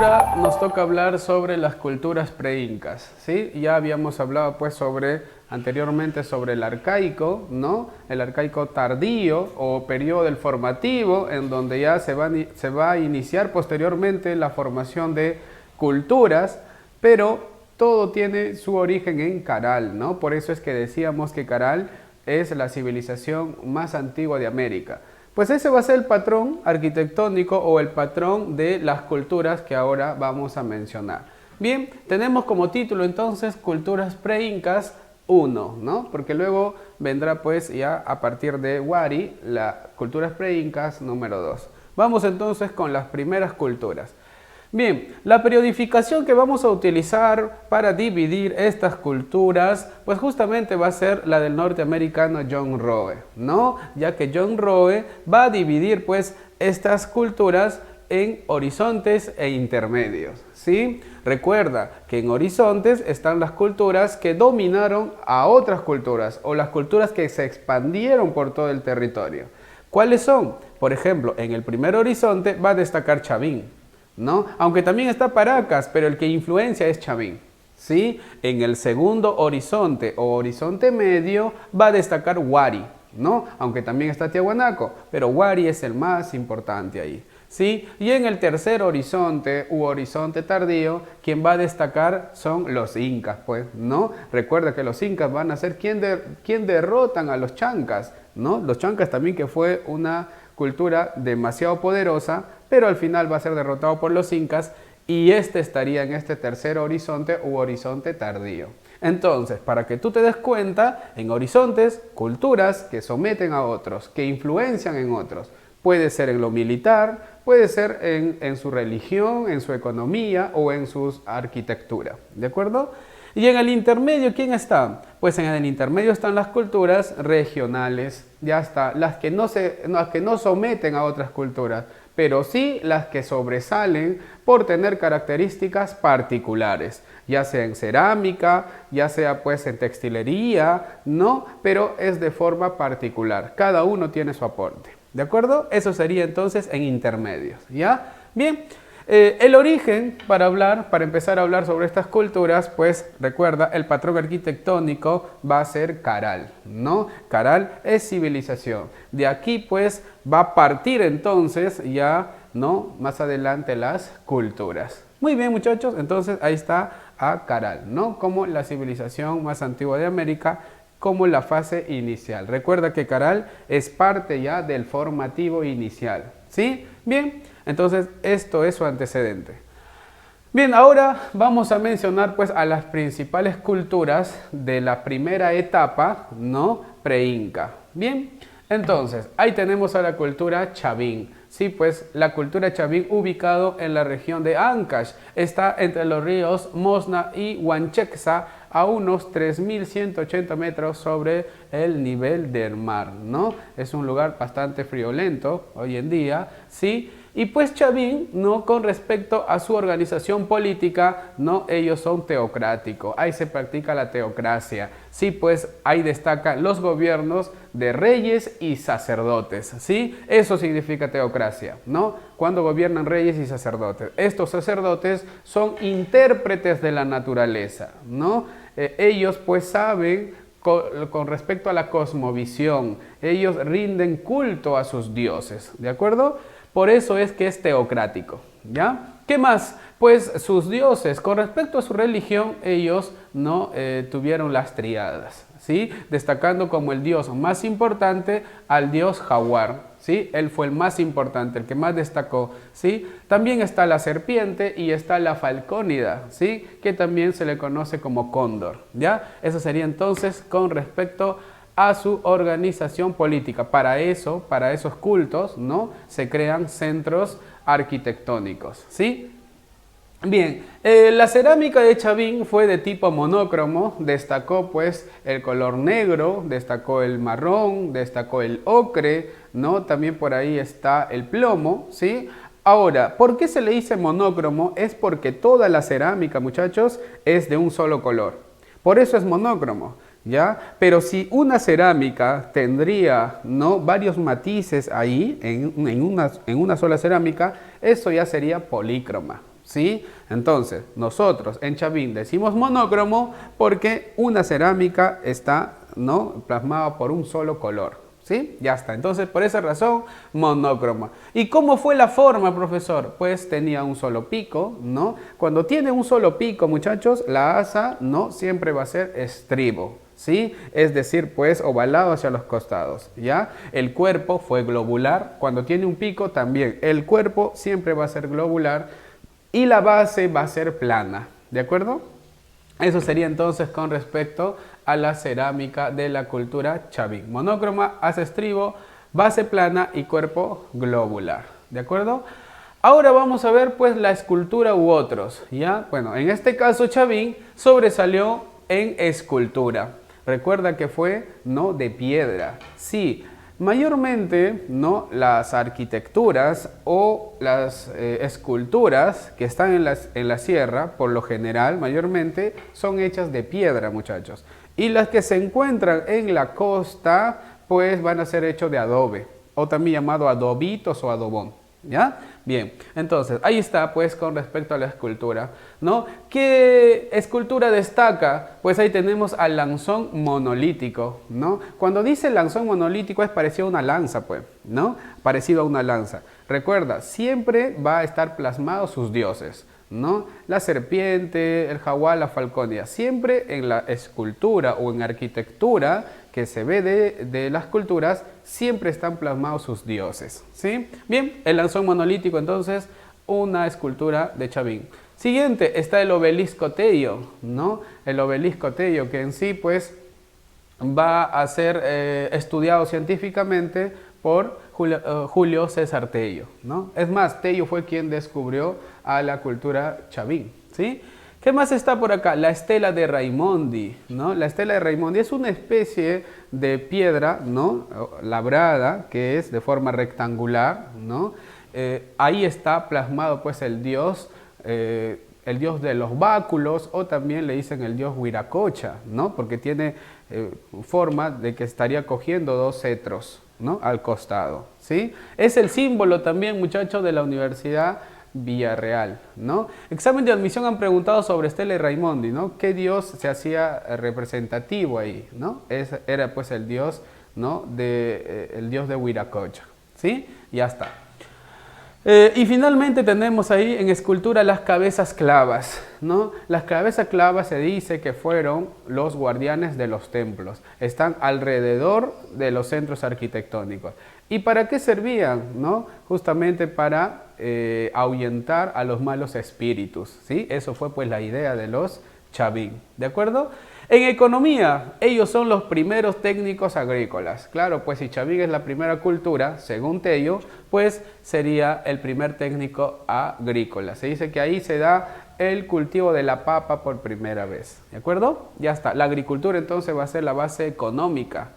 ahora nos toca hablar sobre las culturas preincas, ¿sí? Ya habíamos hablado pues anteriormente sobre el arcaico, ¿no? El arcaico tardío o periodo del formativo, en donde ya se va a iniciar posteriormente la formación de culturas, pero todo tiene su origen en Caral, ¿no? Por eso es que decíamos que Caral es la civilización más antigua de América. Pues ese va a ser el patrón arquitectónico o el patrón de las culturas que ahora vamos a mencionar. Bien, tenemos como título entonces Culturas Preincas 1, ¿no? Porque luego vendrá pues ya a partir de Huari la Culturas Preincas número 2. Vamos entonces con las primeras culturas. Bien, la periodificación que vamos a utilizar para dividir estas culturas, pues justamente va a ser la del norteamericano John Roe, ¿no? Ya que John Roe va a dividir pues estas culturas en horizontes e intermedios, ¿sí? Recuerda que en horizontes están las culturas que dominaron a otras culturas o las culturas que se expandieron por todo el territorio. ¿Cuáles son? Por ejemplo, en el primer horizonte va a destacar Chavín, ¿no? Aunque también está Paracas, pero el que influencia es Chavín, ¿sí? En el segundo horizonte o horizonte medio va a destacar Huari, ¿no? Aunque también está Tiahuanaco, pero Huari es el más importante ahí, ¿sí? Y en el tercer horizonte u horizonte tardío, quien va a destacar son los incas, pues, ¿no? Recuerda que los incas van a ser quien derrotan a los chancas, ¿no? Los chancas también, que fue una cultura demasiado poderosa, pero al final va a ser derrotado por los incas y este estaría en este tercer horizonte u horizonte tardío. Entonces, para que tú te des cuenta, en horizontes, culturas que someten a otros, que influencian en otros. Puede ser en lo militar, puede ser en su religión, en su economía o en su arquitectura, ¿de acuerdo? Y en el intermedio, ¿quién está? Pues en el intermedio están las culturas regionales, ya está, las que no someten a otras culturas, pero sí las que sobresalen por tener características particulares, ya sea en cerámica, ya sea pues en textilería, ¿no? Pero es de forma particular, cada uno tiene su aporte, ¿de acuerdo? Eso sería entonces en intermedios, ¿ya? Bien. El origen, para empezar a hablar sobre estas culturas, pues recuerda, el patrón arquitectónico va a ser Caral, ¿no? Caral es civilización. De aquí pues va a partir entonces ya, ¿no? Más adelante las culturas. Muy bien, muchachos, entonces ahí está a Caral, ¿no? Como la civilización más antigua de América, como la fase inicial. Recuerda que Caral es parte ya del formativo inicial, ¿sí? Bien. Entonces, esto es su antecedente. Bien, ahora vamos a mencionar pues a las principales culturas de la primera etapa, ¿no? Preinca. Bien, entonces, ahí tenemos a la cultura Chavín. Sí, pues la cultura Chavín, ubicado en la región de Ancash, está entre los ríos Mosna y Huanchexa, a unos 3.180 metros sobre el nivel del mar, ¿no? Es un lugar bastante friolento hoy en día, ¿sí? Y pues Chavín, ¿no? Con respecto a su organización política, ¿no? Ellos son teocráticos, ahí se practica la teocracia, sí, pues ahí destacan los gobiernos de reyes y sacerdotes, ¿sí? Eso significa teocracia, ¿no? Cuando gobiernan reyes y sacerdotes. Estos sacerdotes son intérpretes de la naturaleza, ¿no? Ellos pues saben con respecto a la cosmovisión, ellos rinden culto a sus dioses, ¿de acuerdo? Por eso es que es teocrático, ¿ya? ¿Qué más? Pues sus dioses, con respecto a su religión, ellos no tuvieron las tríadas, ¿sí? Destacando como el dios más importante al dios Jaguar, ¿sí? Él fue el más importante, el que más destacó, ¿sí? También está la serpiente y está la falcónida, ¿sí? Que también se le conoce como cóndor, ¿ya? Eso sería entonces con respecto a su organización política. Para eso, para esos cultos, ¿no? Se crean centros arquitectónicos, ¿sí? Bien, la cerámica de Chavín fue de tipo monócromo, destacó pues el color negro, destacó el marrón, destacó el ocre, ¿no? También por ahí está el plomo, ¿sí? Ahora, ¿por qué se le dice monócromo? Es porque toda la cerámica, muchachos, es de un solo color. Por eso es monócromo, ¿ya? Pero si una cerámica tendría, ¿no? varios matices ahí en una sola cerámica, eso ya sería polícroma, ¿sí? Entonces, nosotros en Chavín decimos monócromo porque una cerámica está, ¿no?, plasmada por un solo color, ¿sí? Ya está. Entonces, por esa razón, monócroma. ¿Y cómo fue la forma, profesor? Pues tenía un solo pico, ¿no? Cuando tiene un solo pico, muchachos, la asa, ¿no?, siempre va a ser estribo, ¿sí? Es decir, pues ovalado hacia los costados, ¿ya? El cuerpo fue globular. Cuando tiene un pico también el cuerpo siempre va a ser globular y la base va a ser plana, ¿de acuerdo? Eso sería entonces con respecto a la cerámica de la cultura Chavín. Monócroma, asa estribo, base plana y cuerpo globular, ¿de acuerdo? Ahora vamos a ver pues la escultura u otros, ¿ya? Bueno, en este caso Chavín sobresalió en escultura. Recuerda que fue, ¿no?, de piedra. Sí, mayormente, ¿no?, las arquitecturas o las esculturas que están en la sierra, por lo general, mayormente, son hechas de piedra, muchachos. Y las que se encuentran en la costa, pues van a ser hechos de adobe, o también llamado adobitos o adobón. ¿Ya? Bien, entonces ahí está pues con respecto a la escultura, ¿no? ¿Qué escultura destaca? Pues ahí tenemos al lanzón monolítico, ¿no? Cuando dice lanzón monolítico es parecido a una lanza, pues, ¿no? Parecido a una lanza. Recuerda, siempre va a estar plasmado sus dioses, ¿no? La serpiente, el jaguar, la falconia. Siempre en la escultura o en arquitectura que se ve de las culturas, siempre están plasmados sus dioses, ¿sí? Bien, el lanzón monolítico, entonces, una escultura de Chavín. Siguiente, está el obelisco Tello, ¿no? El obelisco Tello, que en sí, pues, va a ser estudiado científicamente por Julio César Tello, ¿no? Es más, Tello fue quien descubrió a la cultura Chavín, ¿sí? ¿Qué más está por acá? La estela de Raimondi, ¿no? La estela de Raimondi es una especie de piedra, ¿no?, labrada, que es de forma rectangular, ¿no? Ahí está plasmado pues el dios de los báculos, o también le dicen el dios Huiracocha, ¿no? Porque tiene forma de que estaría cogiendo dos cetros, ¿no?, al costado, ¿sí? Es el símbolo también, muchachos, de la Universidad Villarreal, ¿no? Examen de admisión han preguntado sobre Estela y Raimondi, ¿no? ¿Qué dios se hacía representativo ahí, ¿no? Era pues el dios, ¿no?, el dios de Huiracocha, ¿sí? Ya está. Y finalmente tenemos ahí en escultura las cabezas clavas, ¿no? Las cabezas clavas se dice que fueron los guardianes de los templos. Están alrededor de los centros arquitectónicos. ¿Y para qué servían? ¿No? Justamente para ahuyentar a los malos espíritus, ¿sí? Eso fue pues la idea de los Chavín, ¿de acuerdo? En economía, ellos son los primeros técnicos agrícolas. Claro, pues si Chavín es la primera cultura, según Tello, pues sería el primer técnico agrícola. Se dice que ahí se da el cultivo de la papa por primera vez, ¿de acuerdo? Ya está. La agricultura entonces va a ser la base económica.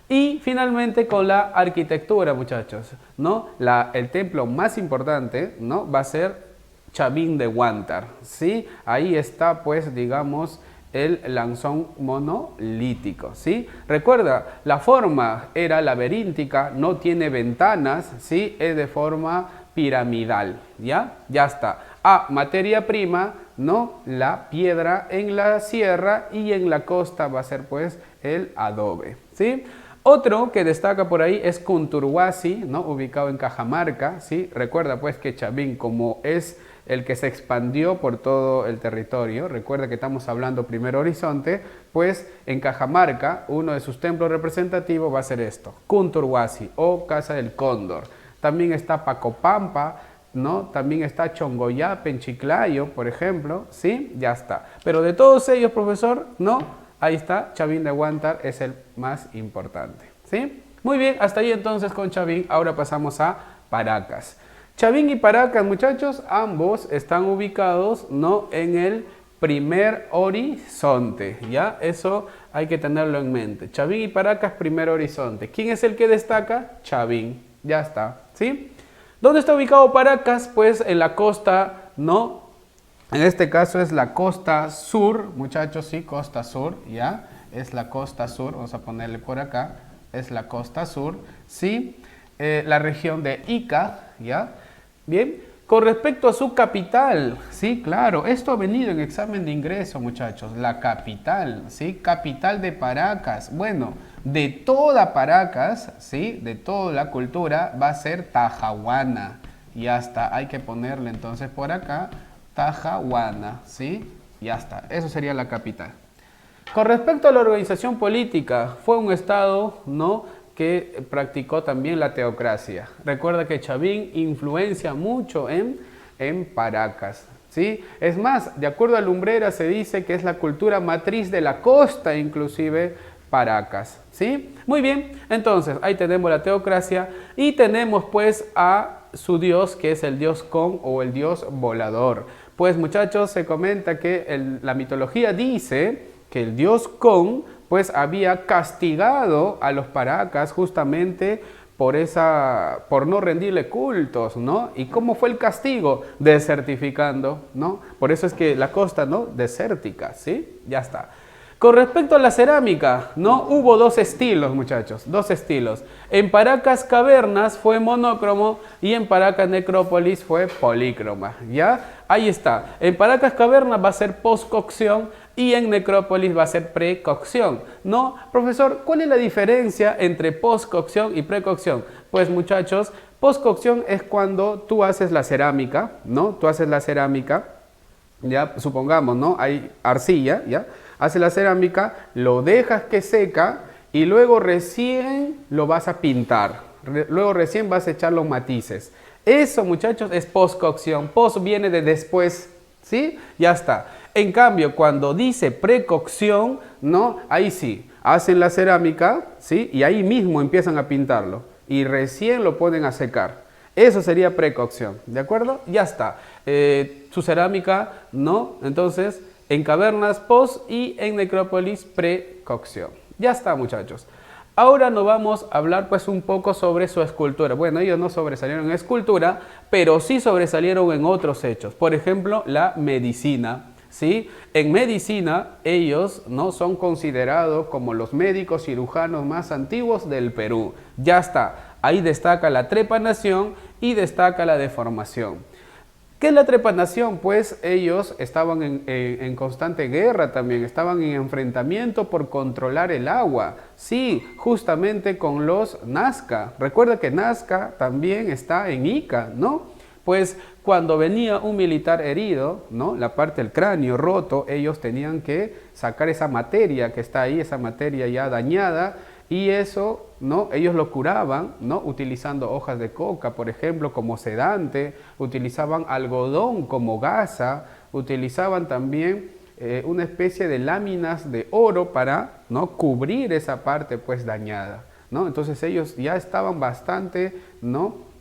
Y finalmente con la arquitectura, muchachos, ¿no? El templo más importante, ¿no?, va a ser Chavín de Huántar, ¿sí? Ahí está, pues, digamos, el lanzón monolítico, ¿sí? Recuerda, la forma era laberíntica, no tiene ventanas, ¿sí? Es de forma piramidal, ¿ya? Ya está. Materia prima, ¿no? La piedra en la sierra, y en la costa va a ser, pues, el adobe, ¿sí? Otro que destaca por ahí es Cunturhuasi, ¿no?, ubicado en Cajamarca, ¿sí? Recuerda pues que Chavín, como es el que se expandió por todo el territorio, recuerda que estamos hablando Primer Horizonte, pues en Cajamarca uno de sus templos representativos va a ser esto, Cunturhuasi o Casa del Cóndor. También está Pacopampa, ¿no? También está Chongoyape en Chiclayo, por ejemplo, ¿sí? Ya está. Pero de todos ellos, profesor, ¿no? Ahí está, Chavín de Huántar es el más importante, ¿sí? Muy bien, hasta ahí entonces con Chavín. Ahora pasamos a Paracas. Chavín y Paracas, muchachos, ambos están ubicados, ¿no?, en el Primer Horizonte, ¿ya? Eso hay que tenerlo en mente. Chavín y Paracas, Primer Horizonte. ¿Quién es el que destaca? Chavín, ya está, ¿sí? ¿Dónde está ubicado Paracas? Pues en la costa, ¿no? En este caso es la costa sur, muchachos, sí, costa sur, ¿ya? Es la costa sur, vamos a ponerle por acá, es la costa sur, ¿sí? La región de Ica, ¿ya? Bien, Con respecto a su capital, sí, claro, esto ha venido en examen de ingreso, muchachos, la capital, sí, capital de Paracas. Bueno, de toda Paracas, sí, de toda la cultura, va a ser Tajahuana. Ya está, hay que ponerle entonces por acá, Tajahuana, sí, ya está, eso sería la capital. Con respecto a la organización política, fue un estado, ¿no?, que practicó también la teocracia. Recuerda que Chavín influencia mucho en Paracas, ¿sí? Es más, de acuerdo a Lumbrera se dice que es la cultura matriz de la costa, inclusive Paracas, ¿sí? Muy bien, entonces ahí tenemos la teocracia y tenemos pues a su dios, que es el dios Con o el dios volador. Pues muchachos, se comenta que la mitología dice que el dios Con pues había castigado a los Paracas justamente por no rendirle cultos, ¿no? ¿Y cómo fue el castigo? Desertificando, ¿no? Por eso es que la costa, ¿no?, desértica, ¿sí? Ya está. Con respecto a la cerámica, ¿no?, hubo dos estilos, muchachos, dos estilos. En Paracas Cavernas fue monócromo y en Paracas Necrópolis fue polícroma, ¿ya? Ahí está. En Paracas Cavernas va a ser postcocción y en Necrópolis va a ser precocción, ¿no? Profesor, ¿cuál es la diferencia entre postcocción y precocción? Pues muchachos, postcocción es cuando tú haces la cerámica, ¿no? Tú haces la cerámica, ya, supongamos, ¿no?, hay arcilla, ¿ya? Haces la cerámica, lo dejas que seca y luego recién lo vas a pintar. Luego recién vas a echar los matices. Eso, muchachos, es postcocción. Post viene de después, ¿sí? Ya está. En cambio, cuando dice precocción, ¿no?, ahí sí, hacen la cerámica, ¿sí?, y ahí mismo empiezan a pintarlo y recién lo ponen a secar. Eso sería precocción, ¿de acuerdo? Ya está. Su cerámica, ¿no? Entonces, en cavernas post y en necrópolis precocción. Ya está, muchachos. Ahora nos vamos a hablar pues un poco sobre su escultura. Bueno, ellos no sobresalieron en escultura, pero sí sobresalieron en otros hechos. Por ejemplo, la medicina, ¿sí? En medicina, ellos, ¿no?, son considerados como los médicos cirujanos más antiguos del Perú. Ya está. Ahí destaca la trepanación y destaca la deformación. ¿Qué es la trepanación? Pues ellos estaban en constante guerra también, estaban en enfrentamiento por controlar el agua. Sí, justamente con los Nazca. Recuerda que Nazca también está en Ica, ¿no? Pues cuando venía un militar herido, ¿no?, la parte del cráneo roto, ellos tenían que sacar esa materia que está ahí, esa materia ya dañada, y eso, ¿no?, ellos lo curaban, ¿no?, utilizando hojas de coca, por ejemplo, como sedante, utilizaban algodón como gasa, utilizaban también una especie de láminas de oro para, ¿no?, cubrir esa parte pues dañada, ¿no? Entonces ellos ya estaban bastante, ¿no?,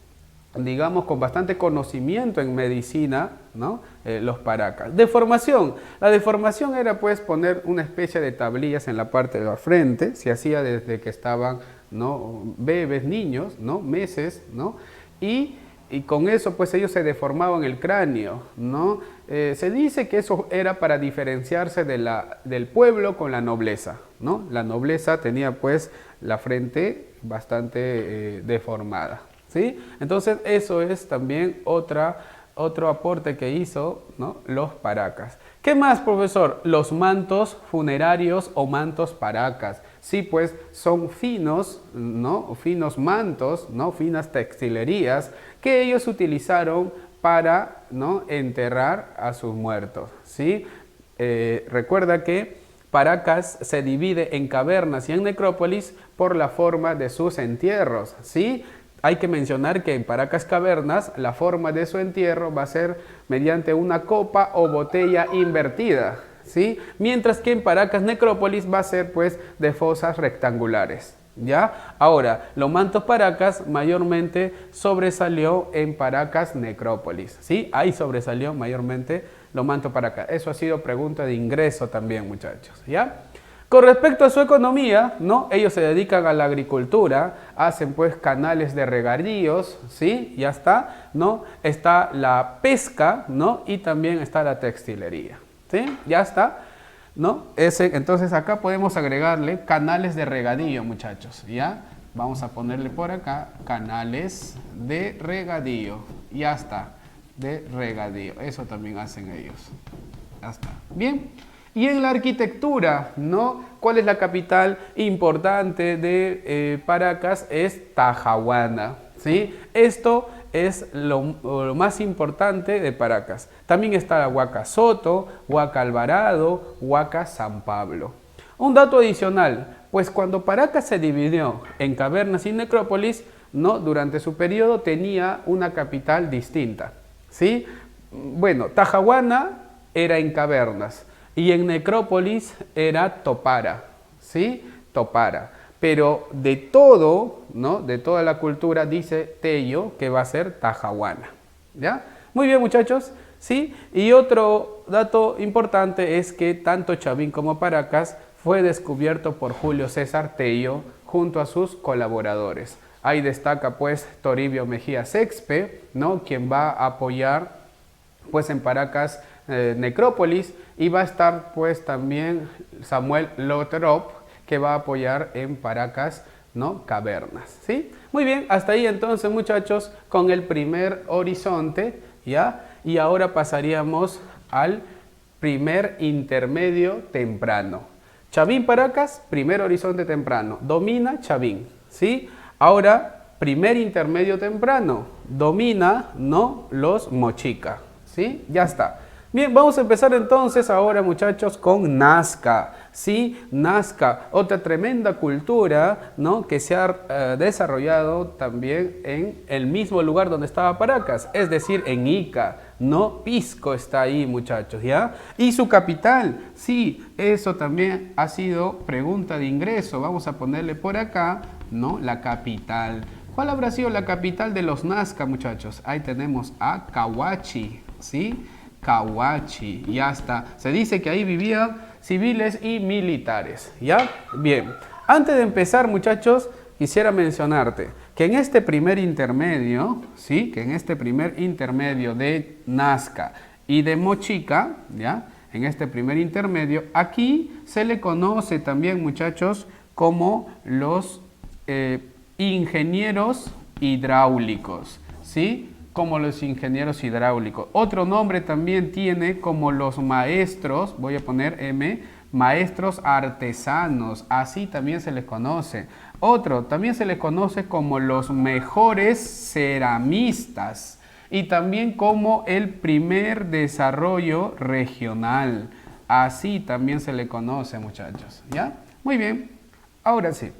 digamos, con bastante conocimiento en medicina, ¿no?, los Paracas. Deformación. La deformación era pues poner una especie de tablillas en la parte de la frente, se hacía desde que estaban, ¿no?, bebés, niños, ¿no?, meses, ¿no?, y con eso pues ellos se deformaban el cráneo, ¿no? Se dice que eso era para diferenciarse del pueblo con la nobleza, ¿no? La nobleza tenía pues la frente bastante deformada, ¿sí? Entonces eso es también otro aporte que hizo, ¿no?, los Paracas. ¿Qué más, profesor? Los mantos funerarios o mantos Paracas. Sí, pues son finos, ¿no?, finos mantos, ¿no?, finas textilerías que ellos utilizaron para, ¿no?, enterrar a sus muertos, ¿sí? Recuerda que Paracas se divide en cavernas y en necrópolis por la forma de sus entierros, ¿sí? Hay que mencionar que en Paracas Cavernas la forma de su entierro va a ser mediante una copa o botella invertida, ¿sí? Mientras que en Paracas Necrópolis va a ser pues de fosas rectangulares, ¿ya? Ahora, los mantos Paracas mayormente sobresalió en Paracas Necrópolis, ¿sí? Ahí sobresalió mayormente los mantos Paracas. Eso ha sido pregunta de ingreso también, muchachos, ¿ya? Con respecto a su economía, ¿no?, ellos se dedican a la agricultura, hacen pues canales de regadíos, ¿sí? Ya está, ¿no? Está la pesca, ¿no? Y también está la textilería, ¿sí? Ya está, ¿no? Entonces acá podemos agregarle canales de regadío, muchachos, ¿ya? Vamos a ponerle por acá canales de regadío, ya está. de regadío. Eso también hacen ellos. Ya está. Bien. Y en la arquitectura, ¿no? ¿Cuál es la capital importante de Paracas? Es Tajahuana, ¿sí? Esto es lo más importante de Paracas. También está Huaca Soto, Huaca Alvarado, Huaca San Pablo. Un dato adicional, pues cuando Paracas se dividió en cavernas y necrópolis, ¿no? Durante su periodo tenía una capital distinta, ¿sí? Bueno, Tajahuana era en cavernas y en necrópolis era Topara, ¿sí? Topara. Pero de todo, ¿no? De toda la cultura dice Tello que va a ser Tajahuana, ¿ya? Muy bien, muchachos, ¿sí? Y otro dato importante es que tanto Chavín como Paracas fue descubierto por Julio César Tello junto a sus colaboradores. Ahí destaca pues Toribio Mejía Sexpe, ¿no? Quien va a apoyar pues en Paracas necrópolis, y va a estar pues también Samuel Lothrop, que va a apoyar en Paracas, ¿no? Cavernas, ¿sí? Muy bien, hasta ahí entonces, muchachos, con el primer horizonte, ¿ya? Y ahora pasaríamos al primer intermedio temprano. Chavín Paracas, primer horizonte temprano, domina Chavín, ¿sí? Ahora, primer intermedio temprano, domina, ¿no? Los Mochica, ¿sí? Ya está. Bien, vamos a empezar entonces ahora, muchachos, con Nazca, ¿sí? Nazca, otra tremenda cultura, ¿no? Que se ha desarrollado también en el mismo lugar donde estaba Paracas, es decir, en Ica, ¿no? Pisco está ahí, muchachos, ¿ya? Y su capital, sí, eso también ha sido pregunta de ingreso. Vamos a ponerle por acá, ¿no? La capital. ¿Cuál habrá sido la capital de los Nazca, muchachos? Ahí tenemos a Cahuachi, ¿sí? Cahuachi, ya está. Se dice que ahí vivían civiles y militares, ¿ya? Bien, antes de empezar, muchachos, quisiera mencionarte que en este primer intermedio, ¿sí? Que en este primer intermedio de Nazca y de Mochica, ¿ya? En este primer intermedio, aquí se le conoce también, muchachos, como los ingenieros hidráulicos, ¿sí? Como los ingenieros hidráulicos. Otro nombre también tiene como los maestros, voy a poner M, maestros artesanos, así también se les conoce. Otro, también se les conoce como los mejores ceramistas y también como el primer desarrollo regional. Así también se le conoce, muchachos, ¿ya? Muy bien, ahora sí.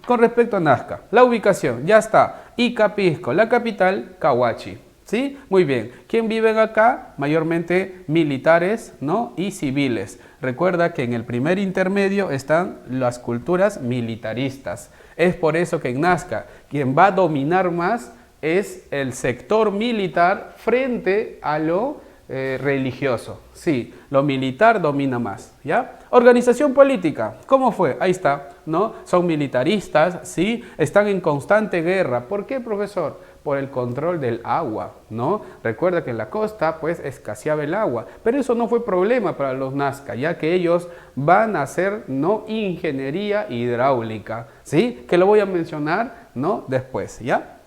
Con respecto a Nazca, la ubicación, ya está, Ica, Pisco, la capital, Cahuachi, ¿sí? Muy bien, ¿quién viven acá? Mayormente militares, ¿no? Y civiles. Recuerda que en el primer intermedio están las culturas militaristas. Es por eso que en Nazca, quien va a dominar más es el sector militar frente a lo religioso. Sí, lo militar domina más, ¿ya? Organización política, ¿cómo fue? Ahí está, ¿no? Son militaristas, ¿sí? Están en constante guerra. ¿Por qué, profesor? Por el control del agua, ¿no? Recuerda que en la costa, pues, escaseaba el agua, pero eso no fue problema para los Nazca, ya que ellos van a hacer, ¿no? Ingeniería hidráulica, ¿sí? Que lo voy a mencionar, ¿no? Después, ¿ya?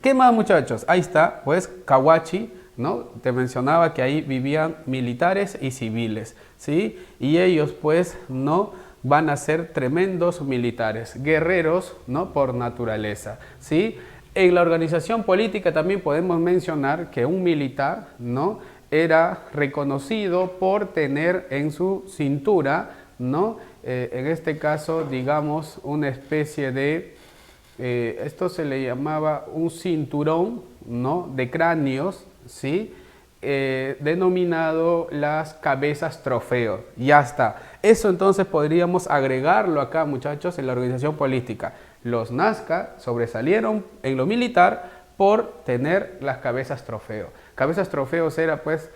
¿Qué más, muchachos? Ahí está, pues, Cahuachi, ¿no? Te mencionaba que ahí vivían militares y civiles, ¿sí? Y ellos pues no van a ser tremendos militares, guerreros, ¿no? Por naturaleza, ¿sí? En la organización política también podemos mencionar que un militar, ¿no? Era reconocido por tener en su cintura, ¿no? En este caso, digamos, una especie de, esto se le llamaba un cinturón, ¿no? De cráneos, ¿sí? Denominado las cabezas trofeo. Ya está. Eso entonces podríamos agregarlo acá, muchachos, en la organización política. Los Nazca sobresalieron en lo militar por tener las cabezas trofeo. Cabezas trofeos era pues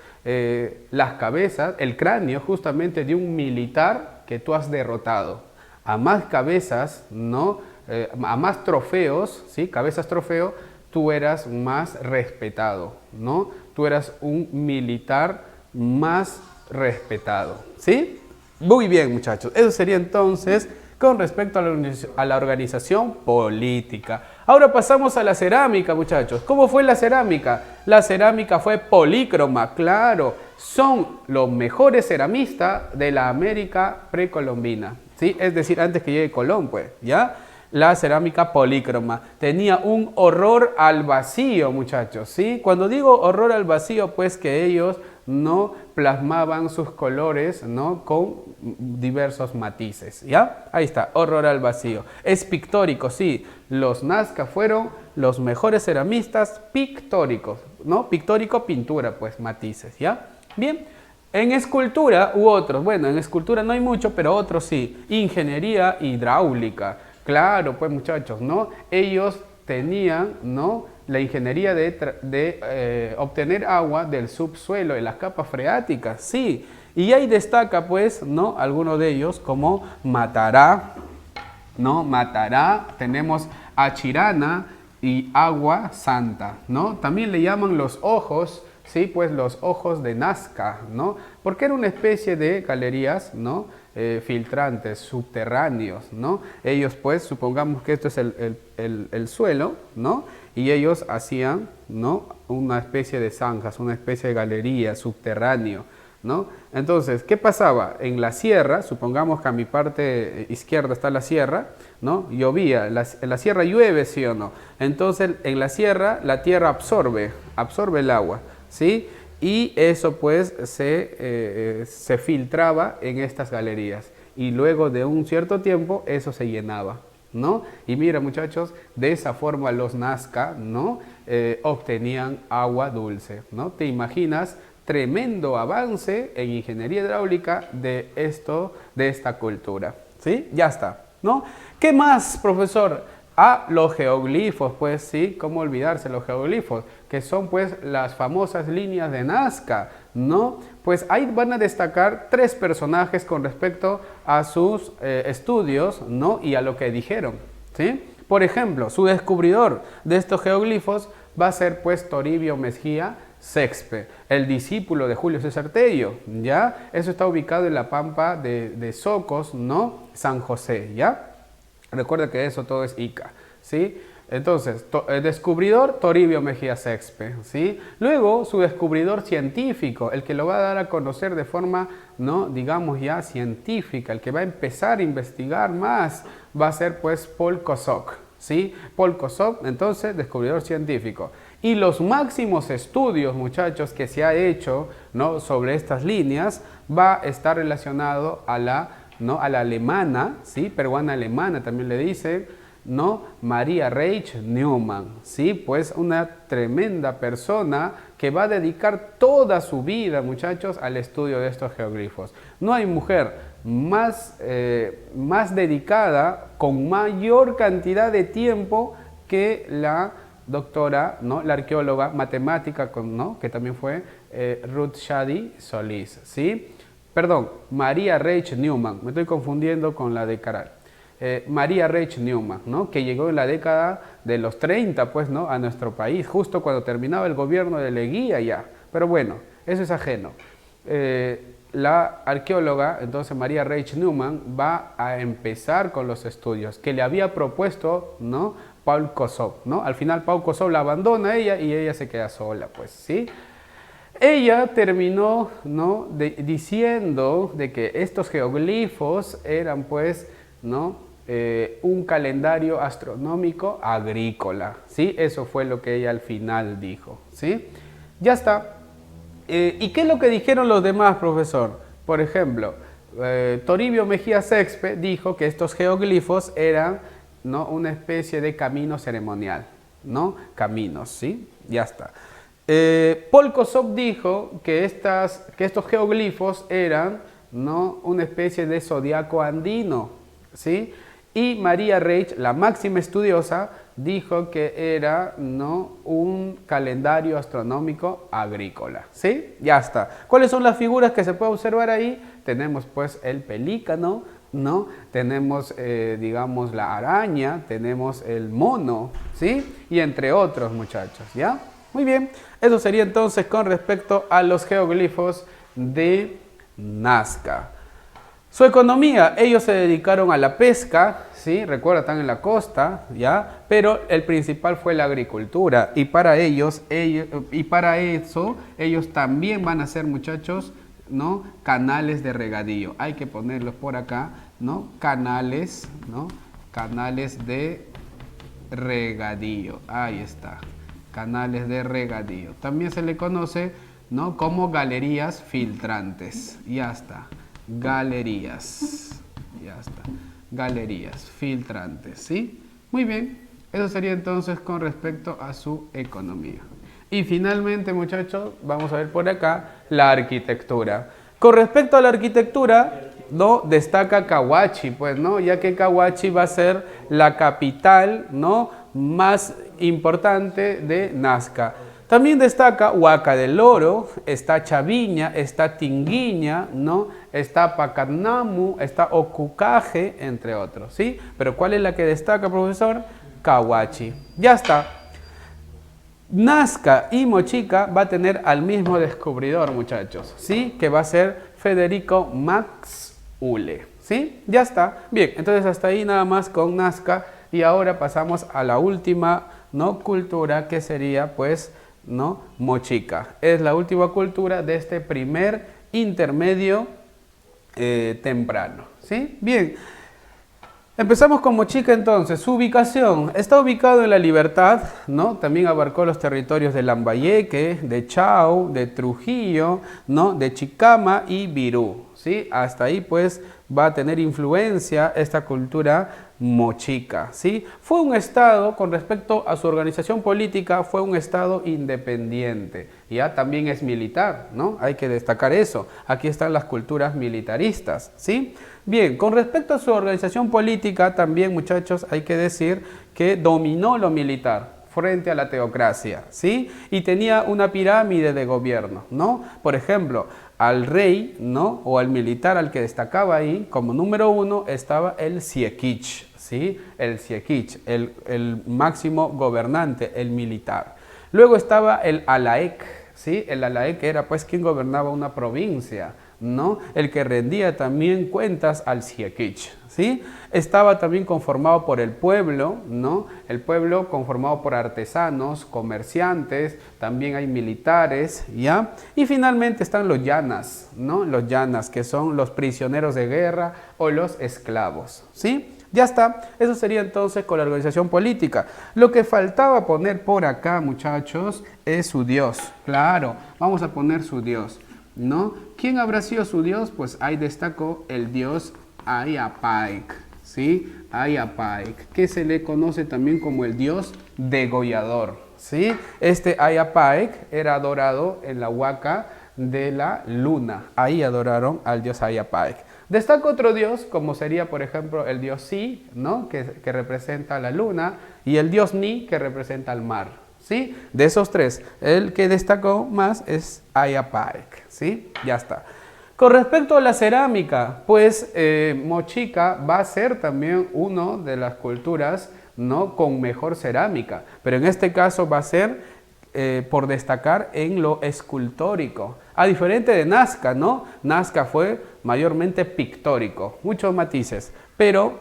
las cabezas, el cráneo justamente de un militar que tú has derrotado. A más cabezas, ¿no? A más trofeos, ¿sí? Cabezas trofeo, tú eras más respetado, ¿no? Tú eras un militar más respetado, ¿sí? Muy bien, muchachos. Eso sería entonces con respecto a la organización política. Ahora pasamos a la cerámica, muchachos. ¿Cómo fue la cerámica? La cerámica fue polícroma, claro, son los mejores ceramistas de la América precolombina, ¿sí? Es decir, antes que llegue Colón, pues, ¿ya? La cerámica polícroma tenía un horror al vacío, muchachos, ¿sí? Cuando digo horror al vacío, pues que ellos no plasmaban sus colores, ¿no? Con diversos matices, ¿ya? Ahí está, horror al vacío. Es pictórico, sí, los Nazca fueron los mejores ceramistas pictóricos, ¿no? Pictórico, pintura, pues matices, ¿ya? Bien. En escultura u otros, bueno, en escultura no hay mucho, pero otros sí. Ingeniería hidráulica. Claro, pues muchachos, ¿no? Ellos tenían, ¿no? La ingeniería de obtener agua del subsuelo, de las capas freáticas, sí. Y ahí destaca, pues, ¿no? Algunos de ellos como Matará, ¿no? Matará, tenemos Achirana y Agua Santa, ¿no? También le llaman los ojos, sí, pues los ojos de Nazca, ¿no? Porque era una especie de galerías, ¿no? Filtrantes, subterráneos, ¿no? Ellos, pues, supongamos que esto es el suelo, ¿no? Y ellos hacían, ¿no? Una especie de zanjas, una especie de galería subterráneo, ¿no? Entonces, ¿qué pasaba? En la sierra, supongamos que a mi parte izquierda está la sierra, ¿no? Llovía, en la sierra llueve, ¿sí o no? Entonces, en la sierra, la tierra absorbe el agua, ¿sí? Y eso pues se filtraba en estas galerías y luego de un cierto tiempo eso se llenaba, ¿no? Y mira, muchachos, de esa forma los Nazca, ¿no? Obtenían agua dulce, ¿no? ¿Te imaginas? Tremendo avance en ingeniería hidráulica de esta cultura, ¿sí? Ya está, ¿no? ¿Qué más, profesor? Los geoglifos, pues sí, ¿cómo olvidarse los geoglifos? Que son pues las famosas líneas de Nazca, ¿no? Pues ahí van a destacar tres personajes con respecto a sus estudios, ¿no? Y a lo que dijeron, ¿sí? Por ejemplo, su descubridor de estos geoglifos va a ser pues Toribio Mejía Sexpe, el discípulo de Julio César Tello, ¿ya? Eso está ubicado en la pampa de Socos, ¿no? San José, ¿ya? Recuerda que eso todo es Ica, ¿sí? Entonces, el descubridor Toribio Mejía Sexpe, ¿sí? Luego, su descubridor científico, el que lo va a dar a conocer de forma, ¿no? Digamos ya científica, el que va a empezar a investigar más, va a ser pues Paul Kosok, ¿sí? Paul Kosok, entonces, descubridor científico. Y los máximos estudios, muchachos, que se ha hecho, ¿no? Sobre estas líneas, va a estar relacionado a la, ¿no? A la alemana, ¿sí? Peruana alemana también le dicen, ¿no? María Reich Neumann, ¿sí? Pues una tremenda persona que va a dedicar toda su vida, muchachos, al estudio de estos geoglifos. No hay mujer más dedicada, con mayor cantidad de tiempo que la doctora, ¿no? La arqueóloga matemática, ¿no? Que también fue Ruth Shady Solís, ¿sí? Perdón, María Reich Neumann, me estoy confundiendo con la de Caral. María Reich Neumann, ¿no? Que llegó en la década de los 30, pues, ¿no? A nuestro país, justo cuando terminaba el gobierno de Leguía ya. Pero bueno, eso es ajeno. La arqueóloga, entonces María Reich Neumann, va a empezar con los estudios que le había propuesto, ¿no? Paul Kosok, ¿no? Al final Paul Kosok la abandona a ella y ella se queda sola, pues, ¿sí? Ella terminó, ¿no? Diciendo de que estos geoglifos eran, pues, ¿no? Un calendario astronómico agrícola, ¿sí? Eso fue lo que ella al final dijo, ¿sí? Ya está. ¿Y qué es lo que dijeron los demás, profesor? Por ejemplo, Toribio Mejía Sexpe dijo que estos geoglifos eran, ¿no? Una especie de camino ceremonial, ¿no? Caminos, ¿sí? Ya está. Paul Kosok dijo que estos geoglifos eran, ¿no? Una especie de zodiaco andino, ¿sí? Y María Reich, la máxima estudiosa, dijo que era, ¿no? Un calendario astronómico agrícola, ¿sí? Ya está. ¿Cuáles son las figuras que se puede observar ahí? Tenemos pues el pelícano, ¿no? Tenemos, digamos, la araña, tenemos el mono, ¿sí? Y entre otros, muchachos, ¿ya? Muy bien, eso sería entonces con respecto a los geoglifos de Nazca. Su economía, ellos se dedicaron a la pesca, ¿sí? Recuerda, están en la costa, ¿ya? Pero el principal fue la agricultura y para ellos, y para eso, ellos también van a hacer, muchachos, ¿no? Canales de regadío. Hay que ponerlos por acá, ¿no? Canales, ¿no? Canales de regadío. Ahí está. Canales de regadío. También se le conoce, ¿no? Como galerías filtrantes. Ya está. Galerías. Ya está. Galerías filtrantes, ¿sí? Muy bien. Eso sería entonces con respecto a su economía. Y finalmente, muchachos, vamos a ver por acá la arquitectura. Con respecto a la arquitectura, ¿no? Destaca Cahuachi, pues, ¿no? Ya que Cahuachi va a ser la capital, ¿no? Más importante de Nazca. También destaca Huaca del Oro, está Chaviña, está Tinguiña, ¿no? Está Pacanamu, está Ocucaje, entre otros, ¿sí? Pero ¿cuál es la que destaca, profesor? Cahuachi. Ya está. Nazca y Mochica va a tener al mismo descubridor, muchachos, ¿sí? Que va a ser Federico Max Uhle, ¿sí? Ya está. Bien, entonces hasta ahí nada más con Nazca y ahora pasamos a la última, ¿no? Cultura que sería, pues, ¿no? Mochica. Es la última cultura de este primer intermedio temprano, ¿sí? Bien. Empezamos con Mochica entonces, su ubicación, está ubicado en La Libertad, ¿no? También abarcó los territorios de Lambayeque, de Chao, de Trujillo, ¿no? De Chicama y Virú, ¿sí? Hasta ahí pues va a tener influencia esta cultura mochica, ¿sí? Fue un estado, con respecto a su organización política, fue un estado independiente, ya también es militar, ¿no? Hay que destacar eso, aquí están las culturas militaristas, ¿sí? Bien, con respecto a su organización política, también, muchachos, hay que decir que dominó lo militar frente a la teocracia, ¿sí? Y tenía una pirámide de gobierno, ¿no? Por ejemplo, al rey, ¿no? O al militar al que destacaba ahí, como número uno, estaba el Siequich, ¿sí? El Siequich, el máximo gobernante, el militar. Luego estaba el Alaec, ¿sí? El Alaec era pues quien gobernaba una provincia, ¿no? El que rendía también cuentas al Siequich, ¿sí? Estaba también conformado por el pueblo, ¿no? El pueblo conformado por artesanos, comerciantes, también hay militares, ¿ya? Y finalmente están los llanas, ¿no? Los llanas, que son los prisioneros de guerra o los esclavos, ¿sí? Ya está, eso sería entonces con la organización política. Lo que faltaba poner por acá, muchachos, es su dios. Claro, vamos a poner su dios, ¿no? ¿Quién habrá sido su dios? Pues ahí destacó el dios Ayapaik, ¿sí? Ayapaik, que se le conoce también como el dios degollador, ¿sí? Este Ayapaik era adorado en la huaca de la luna. Ahí adoraron al dios Ayapaik. Destaca otro dios, como sería, por ejemplo, el dios Si, ¿no? que representa la luna, y el dios Ni, que representa el mar, ¿sí? De esos tres, el que destacó más es Ayapaik, ¿sí? Ya está. Con respecto a la cerámica, pues Mochica va a ser también una de las culturas, ¿no? Con mejor cerámica, pero en este caso va a ser por destacar en lo escultórico. A diferente de Nazca, ¿no? Nazca fue mayormente pictórico, muchos matices, pero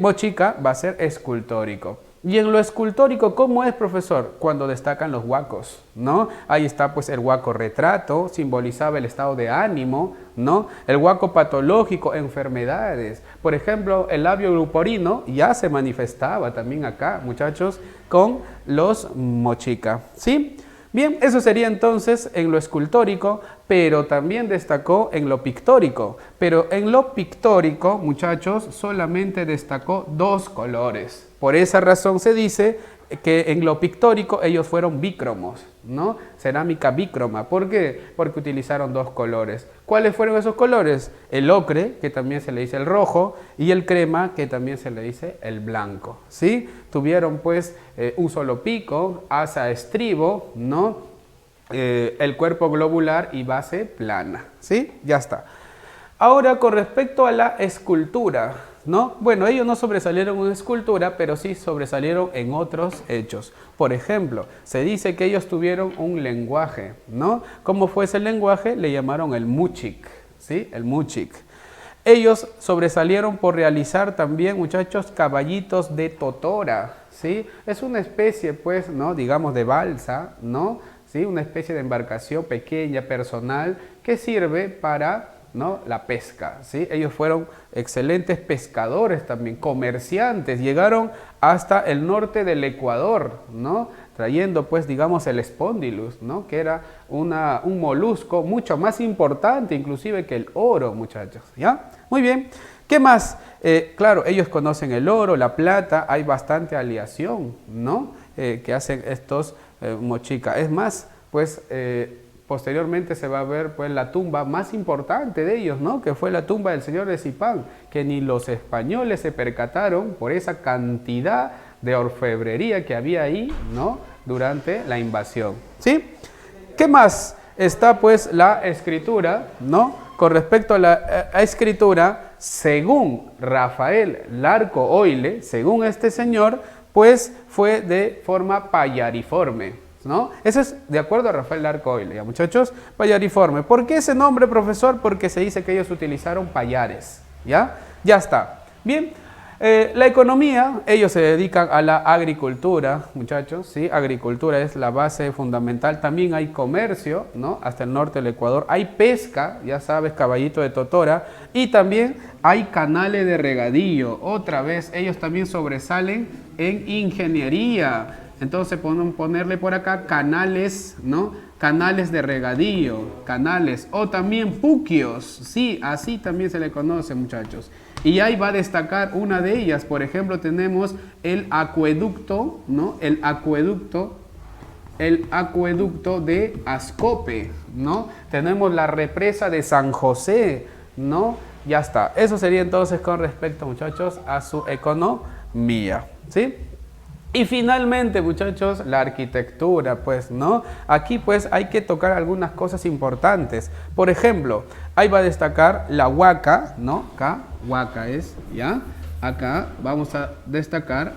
Mochica va a ser escultórico. Y en lo escultórico, ¿cómo es, profesor? Cuando destacan los huacos, ¿no? Ahí está pues el huaco retrato, simbolizaba el estado de ánimo, ¿no? El huaco patológico, enfermedades. Por ejemplo, el labio luporino ya se manifestaba también acá, muchachos, con los Mochica, ¿sí? Bien, eso sería entonces en lo escultórico, pero también destacó en lo pictórico. Pero en lo pictórico, muchachos, solamente destacó dos colores. Por esa razón se dice que en lo pictórico ellos fueron bícromos, ¿no? Cerámica bícroma. ¿Por qué? Porque utilizaron dos colores. ¿Cuáles fueron esos colores? El ocre, que también se le dice el rojo, y el crema, que también se le dice el blanco, ¿sí? Tuvieron pues un solo pico, asa estribo, ¿no? El cuerpo globular y base plana, ¿sí? Ya está. Ahora, con respecto a la escultura, ¿no? Bueno, ellos no sobresalieron en escultura, pero sí sobresalieron en otros hechos. Por ejemplo, se dice que ellos tuvieron un lenguaje, ¿no? ¿Cómo fue ese lenguaje? Le llamaron el Muchik, ¿sí? El Muchik. Ellos sobresalieron por realizar también, muchachos, caballitos de totora, ¿sí? Es una especie, pues, ¿no? Digamos, de balsa, ¿no? ¿Sí? Una especie de embarcación pequeña, personal, que sirve para, ¿no? La pesca, ¿sí? Ellos fueron excelentes pescadores también, comerciantes, llegaron hasta el norte del Ecuador, ¿no? Trayendo, pues, digamos, el Spondylus, ¿no? Que era un molusco mucho más importante inclusive que el oro, muchachos, ¿ya? Muy bien. ¿Qué más? Claro, ellos conocen el oro, la plata, hay bastante aleación, ¿no? Que hacen estos mochicas. Es más, pues, posteriormente se va a ver, pues, la tumba más importante de ellos, ¿no? Que fue la tumba del señor de Zipán, que ni los españoles se percataron por esa cantidad de orfebrería que había ahí, ¿no? Durante la invasión, ¿sí? ¿Qué más? Está, pues, la escritura, ¿no? Con respecto a la escritura, según Rafael Larco Oile, según este señor, pues fue de forma payariforme, ¿no? Eso es de acuerdo a Rafael Larco Oile, ¿ya, muchachos? Payariforme. ¿Por qué ese nombre, profesor? Porque se dice que ellos utilizaron payares, ¿ya? Ya está. Bien. La economía, ellos se dedican a la agricultura, muchachos, ¿sí? Agricultura es la base fundamental. También hay comercio, ¿no? Hasta el norte del Ecuador. Hay pesca, ya sabes, caballito de totora. Y también hay canales de regadío. Otra vez, ellos también sobresalen en ingeniería. Entonces, ponerle por acá canales, ¿no? Canales de regadío, canales, o también puquios, sí, así también se le conoce, muchachos. Y ahí va a destacar una de ellas, por ejemplo, tenemos el acueducto, ¿no? El acueducto de Ascope, ¿no? Tenemos la represa de San José, ¿no? Ya está. Eso sería entonces con respecto, muchachos, a su economía, ¿sí? Y finalmente, muchachos, la arquitectura, pues, ¿no? Aquí, pues, hay que tocar algunas cosas importantes. Por ejemplo, ahí va a destacar la huaca, ¿no? Acá, huaca es, ¿ya? Acá vamos a destacar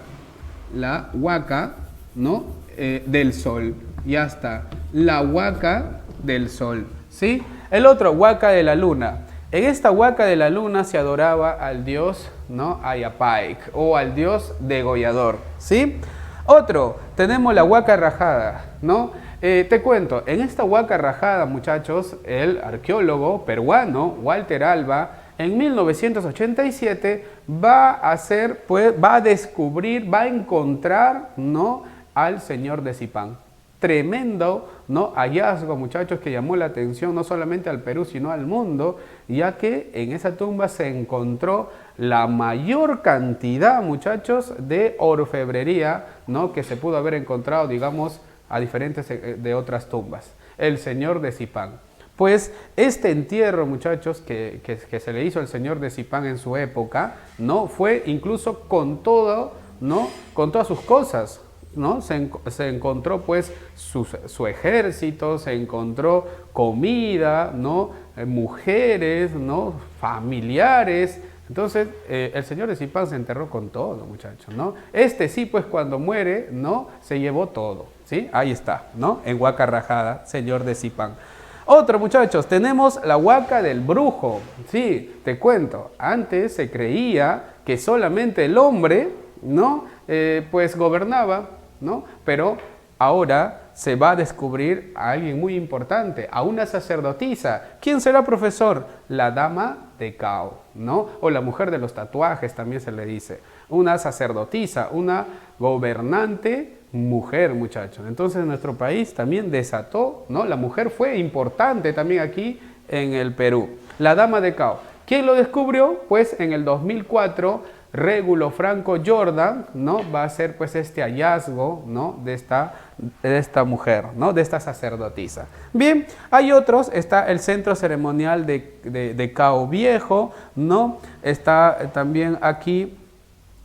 la huaca, ¿no? Del sol. Ya está. La huaca del sol, ¿sí? El otro, huaca de la luna. En esta huaca de la luna se adoraba al dios, ¿no? Ayapaik, o al dios degollador, ¿sí? Otro, tenemos la huaca rajada, ¿no? Te cuento, en esta huaca rajada, muchachos, el arqueólogo peruano Walter Alba, en 1987, va a descubrir, va a encontrar, ¿no? Al señor de Zipán. Tremendo, ¿no? Hallazgo, muchachos, que llamó la atención no solamente al Perú, sino al mundo, ya que en esa tumba se encontró la mayor cantidad, muchachos, de orfebrería, ¿no? Que se pudo haber encontrado, digamos, a diferentes de otras tumbas. El señor de Zipán. Pues este entierro, muchachos, que se le hizo al señor de Zipán en su época, ¿no? Fue incluso con todo, ¿no? Con todas sus cosas, ¿no? Se encontró, pues, su ejército, se encontró comida, ¿no? Mujeres, ¿no? Familiares. Entonces, el señor de Zipán se enterró con todo, muchachos, ¿no? Este sí, pues, cuando muere, ¿no? Se llevó todo, ¿sí? Ahí está, ¿no? En huaca rajada, señor de Zipán. Otro, muchachos, tenemos la huaca del brujo. Sí, te cuento, antes se creía que solamente el hombre, ¿no? Pues gobernaba, ¿no? Pero ahora se va a descubrir a alguien muy importante, a una sacerdotisa. ¿Quién será, profesor? La dama de Cao, ¿no? O la mujer de los tatuajes también se le dice. Una sacerdotisa, una gobernante mujer, muchachos. Entonces en nuestro país también desató, ¿no? La mujer fue importante también aquí en el Perú. La dama de Cao. ¿Quién lo descubrió? Pues en el 2004 Régulo Franco Jordan, ¿no? Va a hacer, pues, este hallazgo, ¿no? de esta mujer, ¿no? De esta sacerdotisa. Bien, hay otros, está el centro ceremonial de Cao Viejo, ¿no? Está también aquí,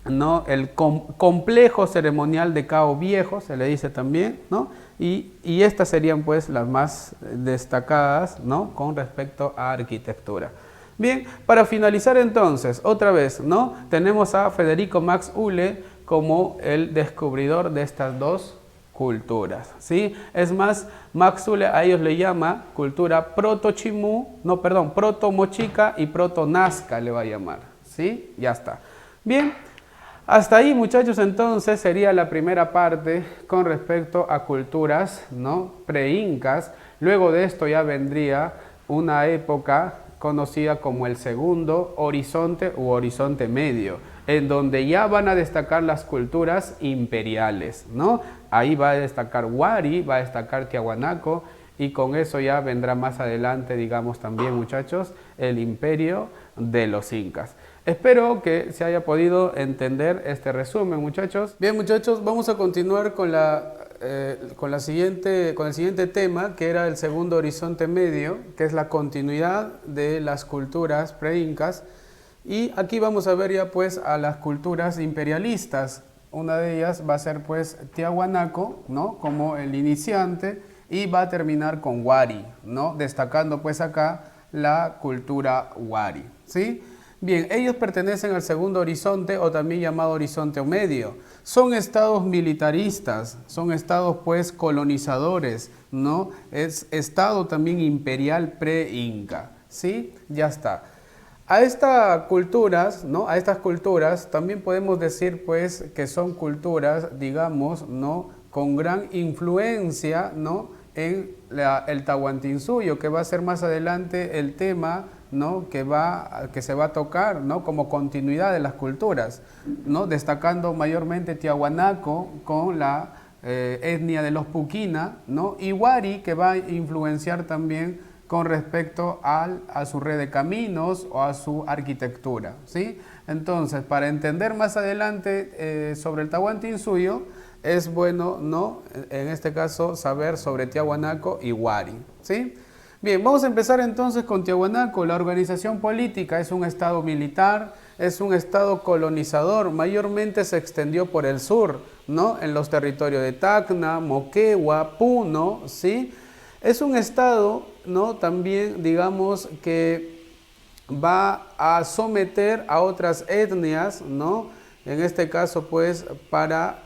¿no? El complejo ceremonial de Cao Viejo, se le dice también, ¿no? Y estas serían, pues, las más destacadas, ¿no? Con respecto a arquitectura. Bien, para finalizar entonces, otra vez, ¿no? Tenemos a Federico Max Uhle como el descubridor de estas dos culturas, ¿sí? Es más, Maxule a ellos le llama cultura proto-mochica y proto-nazca le va a llamar, ¿sí? Ya está. Bien, hasta ahí, muchachos, entonces sería la primera parte con respecto a culturas, ¿no? Pre-incas. Luego de esto ya vendría una época conocida como el segundo horizonte u horizonte medio, en donde ya van a destacar las culturas imperiales, ¿no? Ahí va a destacar Huari, va a destacar Tiahuanaco, y con eso ya vendrá más adelante, digamos también, muchachos, el imperio de los incas. Espero que se haya podido entender este resumen, muchachos. Bien, muchachos, vamos a continuar con el siguiente tema, que era el segundo horizonte medio, que es la continuidad de las culturas pre-incas. Y aquí vamos a ver ya pues a las culturas imperialistas. Una de ellas va a ser pues Tiahuanaco, ¿no? Como el iniciante, y va a terminar con Huari, ¿no? Destacando pues acá la cultura Huari, ¿sí? Bien, ellos pertenecen al segundo horizonte, o también llamado horizonte medio. Son estados militaristas, son estados pues colonizadores, ¿no? Es estado también imperial pre-inca, ¿sí? Ya está. A estas culturas, ¿no? A estas culturas también podemos decir pues que son culturas, digamos, ¿no? Con gran influencia, ¿no? En el Tahuantinsuyo, que va a ser más adelante el tema, ¿no? que se va a tocar, ¿no? Como continuidad de las culturas, ¿no? Destacando mayormente Tiahuanaco con la etnia de los Puquina, ¿no? Y Huari, que va a influenciar también con respecto a su red de caminos o a su arquitectura, ¿sí? Entonces, para entender más adelante sobre el Tahuantinsuyo, es bueno, ¿no? En este caso, saber sobre Tiahuanaco y Huari, ¿sí? Bien, vamos a empezar entonces con Tiahuanaco. La organización política es un estado militar, es un estado colonizador, mayormente se extendió por el sur, ¿no? En los territorios de Tacna, Moquegua, Puno, ¿sí? Es un estado, ¿no? También, digamos, que va a someter a otras etnias, ¿no? En este caso, pues, para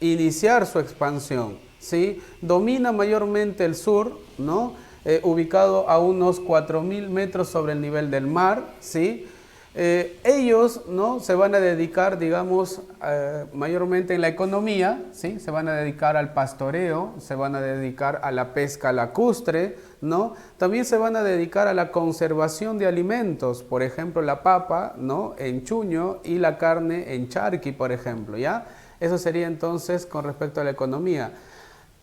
iniciar su expansión, ¿sí? Domina mayormente el sur, ¿no? Ubicado a unos 4.000 metros sobre el nivel del mar, ¿sí? Ellos, ¿no? Se van a dedicar, digamos, mayormente en la economía, ¿sí? Se van a dedicar al pastoreo, se van a dedicar a la pesca lacustre, ¿no? También se van a dedicar a la conservación de alimentos, por ejemplo, la papa, ¿no? En Chuño, y la carne en Charqui, por ejemplo, ¿ya? Eso sería entonces con respecto a la economía.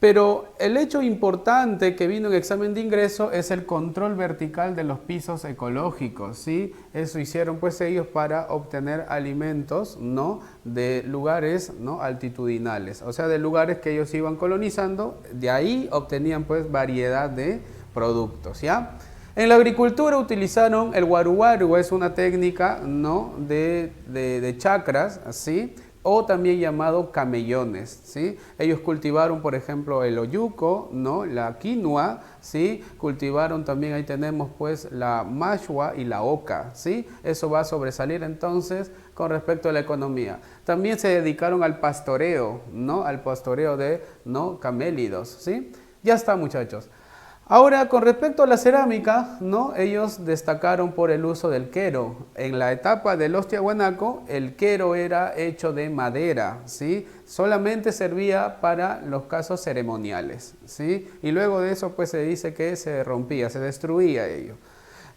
Pero el hecho importante que vino en examen de ingreso es el control vertical de los pisos ecológicos, ¿sí? Eso hicieron pues ellos para obtener alimentos, ¿no? De lugares, ¿no? Altitudinales, o sea, de lugares que ellos iban colonizando, de ahí obtenían pues variedad de productos, ¿ya? En la agricultura utilizaron el waru-waru, es una técnica, ¿no? de chacras, ¿sí? O también llamado camellones, ¿sí? Ellos cultivaron, por ejemplo, el oyuco, ¿no? La quinoa, ¿sí? Cultivaron también, ahí tenemos pues la mashua y la oca, ¿sí? Eso va a sobresalir entonces con respecto a la economía. También se dedicaron al pastoreo, ¿no? Al pastoreo de, ¿no? Camélidos, ¿sí? Ya está, muchachos. Ahora, con respecto a la cerámica, ¿no? Ellos destacaron por el uso del quero. En la etapa de los Tiahuanaco, el quero era hecho de madera, ¿sí? Solamente servía para los casos ceremoniales, ¿sí? Y luego de eso, pues se dice que se rompía, se destruía ello.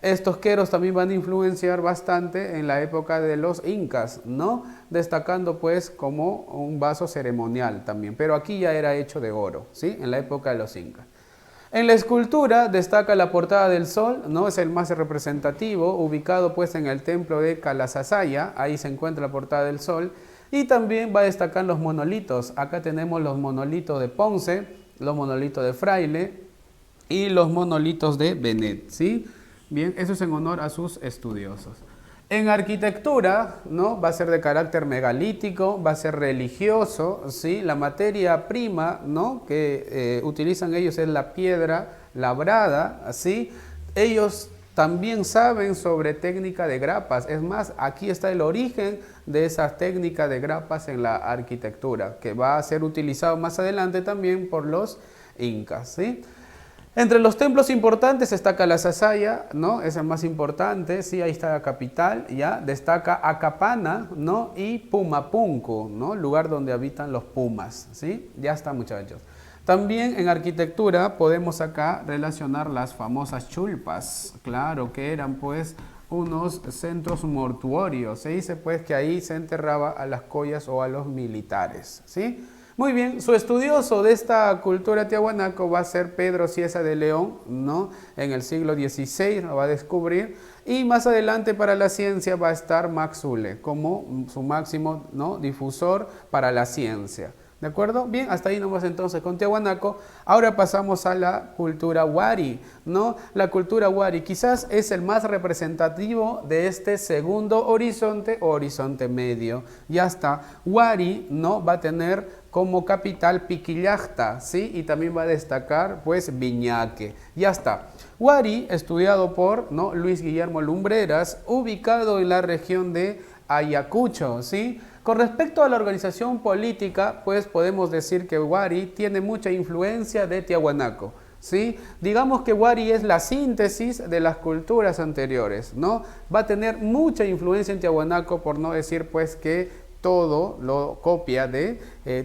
Estos queros también van a influenciar bastante en la época de los incas, ¿no? Destacando pues como un vaso ceremonial también, pero aquí ya era hecho de oro, ¿sí? En la época de los incas. En la escultura destaca la portada del sol, ¿no? Es el más representativo, ubicado pues en el templo de Calasasaya, ahí se encuentra la portada del sol, y también va a destacar los monolitos. Acá tenemos los monolitos de Ponce, los monolitos de Fraile y los monolitos de Benet, ¿sí? Bien, eso es en honor a sus estudiosos. En arquitectura, ¿no? Va a ser de carácter megalítico, va a ser religioso, ¿sí? La materia prima, ¿no? que utilizan ellos es la piedra labrada, ¿sí? Ellos también saben sobre técnica de grapas. Es más, aquí está el origen de esa técnica de grapas en la arquitectura, que va a ser utilizado más adelante también por los incas, ¿sí? Entre los templos importantes está Calasasaya, ¿no? Es el más importante, sí, ahí está la capital, ya. Destaca Acapana, ¿no? Y Pumapunku, ¿no? Lugar donde habitan los pumas, ¿sí? Ya está, muchachos. También en arquitectura podemos acá relacionar las famosas chulpas, claro, que eran pues unos centros mortuorios. Se dice pues que ahí se enterraba a las collas o a los militares, ¿sí? Muy bien, su estudioso de esta cultura tiahuanaco va a ser Pedro Cieza de León, ¿no? En el siglo XVI lo va a descubrir, y más adelante para la ciencia va a estar Max Zule como su máximo, ¿no? Difusor para la ciencia. ¿De acuerdo? Bien, hasta ahí nomás entonces con Tiahuanaco. Ahora pasamos a la cultura Wari, ¿no? La cultura Wari quizás es el más representativo de este segundo horizonte o horizonte medio. Ya está. Wari, ¿no? Va a tener como capital Piquillacta, ¿sí? Y también va a destacar, pues, Viñaque. Ya está. Wari, estudiado por, ¿no? Luis Guillermo Lumbreras, ubicado en la región de Ayacucho, ¿sí? Con respecto a la organización política, pues podemos decir que Wari tiene mucha influencia de Tiahuanaco, ¿sí? Digamos que Wari es la síntesis de las culturas anteriores, ¿no? Va a tener mucha influencia en Tiahuanaco, por no decir pues que todo lo copia de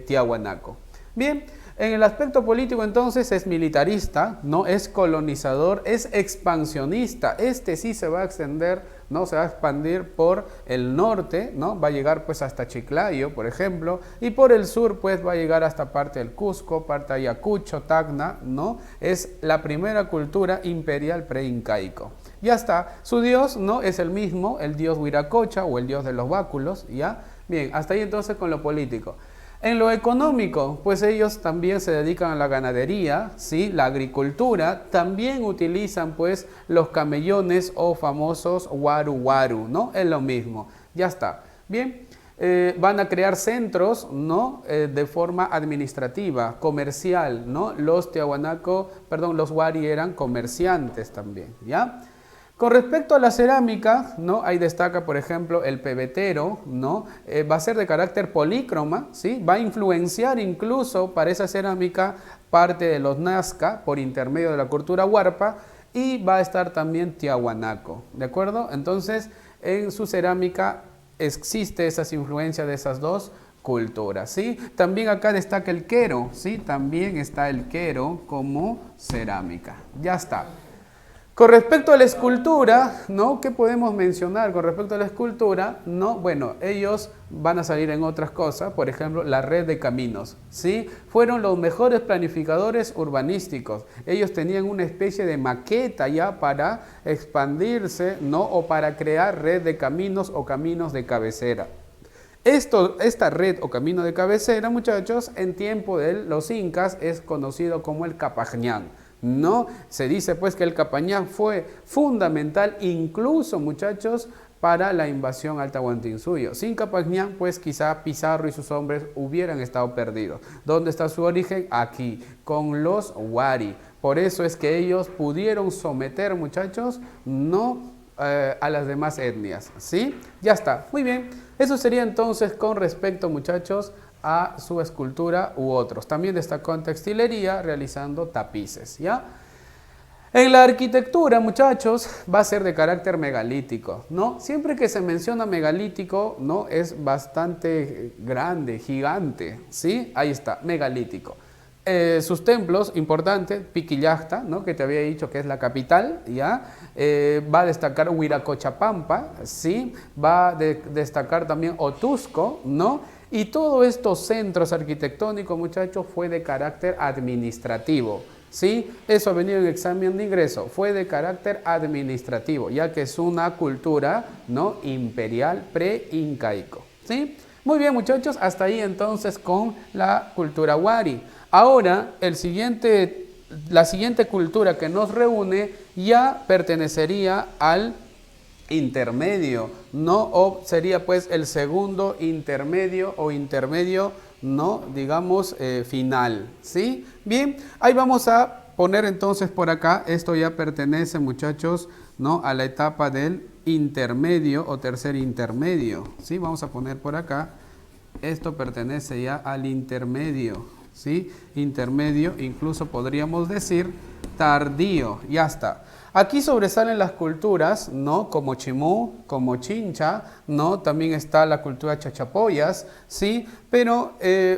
Tiahuanaco. Bien, en el aspecto político entonces es militarista, ¿no? Es colonizador, es expansionista. Este sí se va a extender, ¿no? Se va a expandir por el norte, ¿no? Va a llegar pues hasta Chiclayo, por ejemplo, y por el sur pues va a llegar hasta parte del Cusco, parte de Ayacucho, Tacna, ¿no? Es la primera cultura imperial preincaico. Ya está, su dios, ¿no? Es el mismo, el dios Huiracocha o el dios de los báculos, ¿ya? Bien, hasta ahí entonces con lo político. En lo económico, pues ellos también se dedican a la ganadería, ¿sí? La agricultura, también utilizan pues los camellones o famosos waru waru, ¿no? Es lo mismo, ya está. Bien, van a crear centros, ¿no? De forma administrativa, comercial, ¿no? Los los wari eran comerciantes también, ¿ya? Con respecto a la cerámica, ¿no? Ahí destaca, por ejemplo, el pebetero, ¿no? Va a ser de carácter polícroma, ¿sí? Va a influenciar incluso para esa cerámica parte de los Nazca por intermedio de la cultura huarpa, y va a estar también Tiahuanaco, ¿de acuerdo? Entonces, en su cerámica existe esas influencias de esas dos culturas, ¿sí? También acá destaca el quero, ¿sí? También está el quero como cerámica. Ya está. Con respecto a la escultura, ¿no? ¿Qué podemos mencionar con respecto a la escultura? No, bueno, ellos van a salir en otras cosas, por ejemplo, la red de caminos, ¿sí? Fueron los mejores planificadores urbanísticos. Ellos tenían una especie de maqueta ya para expandirse, ¿no? O para crear red de caminos o caminos de cabecera. Esta red o camino de cabecera, muchachos, en tiempo de los incas es conocido como el Capajñán. No, se dice pues que el Capañán fue fundamental incluso, muchachos, para la invasión al Tahuantinsuyo. Sin Capañán, pues quizá Pizarro y sus hombres hubieran estado perdidos. ¿Dónde está su origen? Aquí, con los Wari. Por eso es que ellos pudieron someter, muchachos, no a las demás etnias, ¿sí? Ya está, muy bien. Eso sería entonces con respecto, muchachos, a su escultura u otros. También destacó en textilería realizando tapices, ¿ya? En la arquitectura, muchachos, va a ser de carácter megalítico, ¿no? Siempre que se menciona megalítico, ¿no? Es bastante grande, gigante, ¿sí? Ahí está, megalítico. Sus templos importantes, Piquillacta, ¿no? Que te había dicho que es la capital, ¿ya? Va a destacar Huiracochapampa, ¿sí? Va a destacar también Otusco, ¿no? Y todos estos centros arquitectónicos, muchachos, fue de carácter administrativo, ¿sí? Eso ha venido en examen de ingreso, fue de carácter administrativo, ya que es una cultura, ¿no? Imperial pre-incaico, ¿sí? Muy bien, muchachos, hasta ahí entonces con la cultura Wari. Ahora, la siguiente cultura que nos reúne ya pertenecería al intermedio, ¿no? O sería pues el segundo intermedio o intermedio, ¿no? Digamos, final, ¿sí? Bien, ahí vamos a poner entonces por acá, esto ya pertenece, muchachos, ¿no? A la etapa del intermedio o tercer intermedio, ¿sí? Vamos a poner por acá, esto pertenece ya al intermedio, ¿sí? Intermedio, incluso podríamos decir tardío, ya está. Aquí sobresalen las culturas, ¿no? Como Chimú, como Chincha, ¿no? También está la cultura Chachapoyas, ¿sí? Pero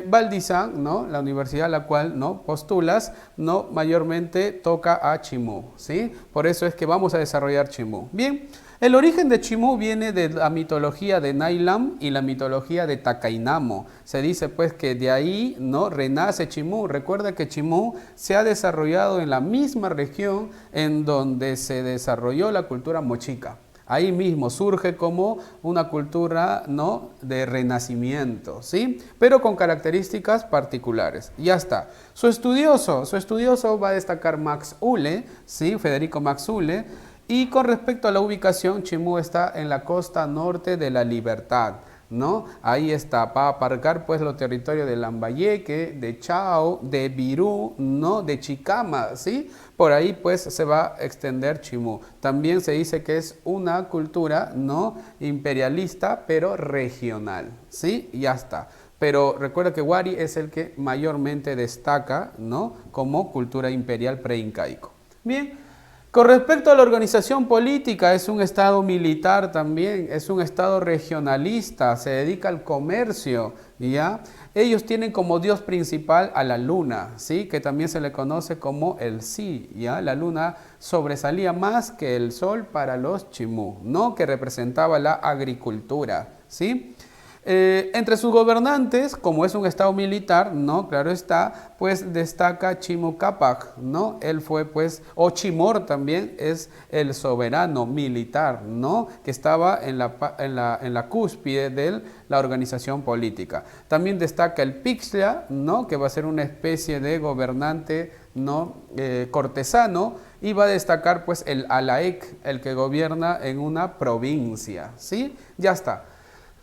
Valdizán, ¿no? La universidad a la cual, ¿no? Postulas, ¿no? Mayormente toca a Chimú, ¿sí? Por eso es que vamos a desarrollar Chimú. Bien. El origen de Chimú viene de la mitología de Nailam y la mitología de Takainamo. Se dice pues que de ahí, ¿no? Renace Chimú. Recuerda que Chimú se ha desarrollado en la misma región en donde se desarrolló la cultura mochica. Ahí mismo surge como una cultura, ¿no? De renacimiento, ¿sí? Pero con características particulares. Ya está. Su estudioso va a destacar Max Uhle, ¿sí? Federico Max Uhle. Y con respecto a la ubicación, Chimú está en la costa norte de la Libertad, ¿no? Ahí está, va a abarcar pues los territorios de Lambayeque, de Chao, de Virú, ¿no? De Chicama, ¿sí? Por ahí pues se va a extender Chimú. También se dice que es una cultura, ¿no? Imperialista, pero regional, ¿sí? Ya está. Pero recuerda que Wari es el que mayormente destaca, ¿no? Como cultura imperial preincaico. Bien. Con respecto a la organización política, es un estado militar también, es un estado regionalista, se dedica al comercio, ¿ya? Ellos tienen como dios principal a la luna, ¿sí? Que también se le conoce como el Si, ¿ya? La luna sobresalía más que el sol para los Chimú, ¿no? Que representaba la agricultura, ¿sí? Entre sus gobernantes, como es un estado militar, ¿no? Claro está, pues destaca Chimu Cápac, ¿no? Él fue pues, o Chimor también es el soberano militar, ¿no? Que estaba en la cúspide de la organización política. También destaca el Pixlia, ¿no? Que va a ser una especie de gobernante, ¿no? Cortesano, y va a destacar pues el Alaec, el que gobierna en una provincia, ¿sí? Ya está.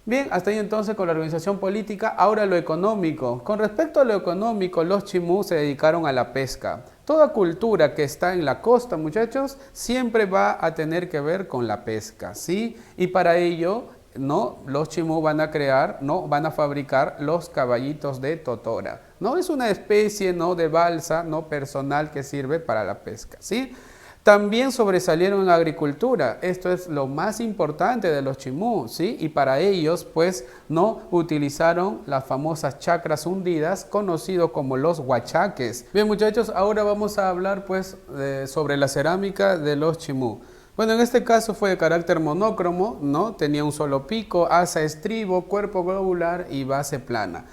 Bien, hasta ahí entonces con la organización política. Ahora lo económico. Con respecto a lo económico, los Chimú se dedicaron a la pesca. Toda cultura que está en la costa, muchachos, siempre va a tener que ver con la pesca, ¿sí? Y para ello, ¿no? Los Chimú van a crear, ¿no? Van a fabricar los caballitos de totora, ¿no? Es una especie, ¿no? De balsa, ¿no? Personal que sirve para la pesca, ¿sí? También sobresalieron en la agricultura. Esto es lo más importante de los Chimú, ¿sí? Y para ellos, pues, no utilizaron las famosas chacras hundidas, conocido como los huachaques. Bien, muchachos, ahora vamos a hablar, pues, sobre la cerámica de los Chimú. Bueno, en este caso fue de carácter monócromo, ¿no? Tenía un solo pico, asa estribo, cuerpo globular y base plana.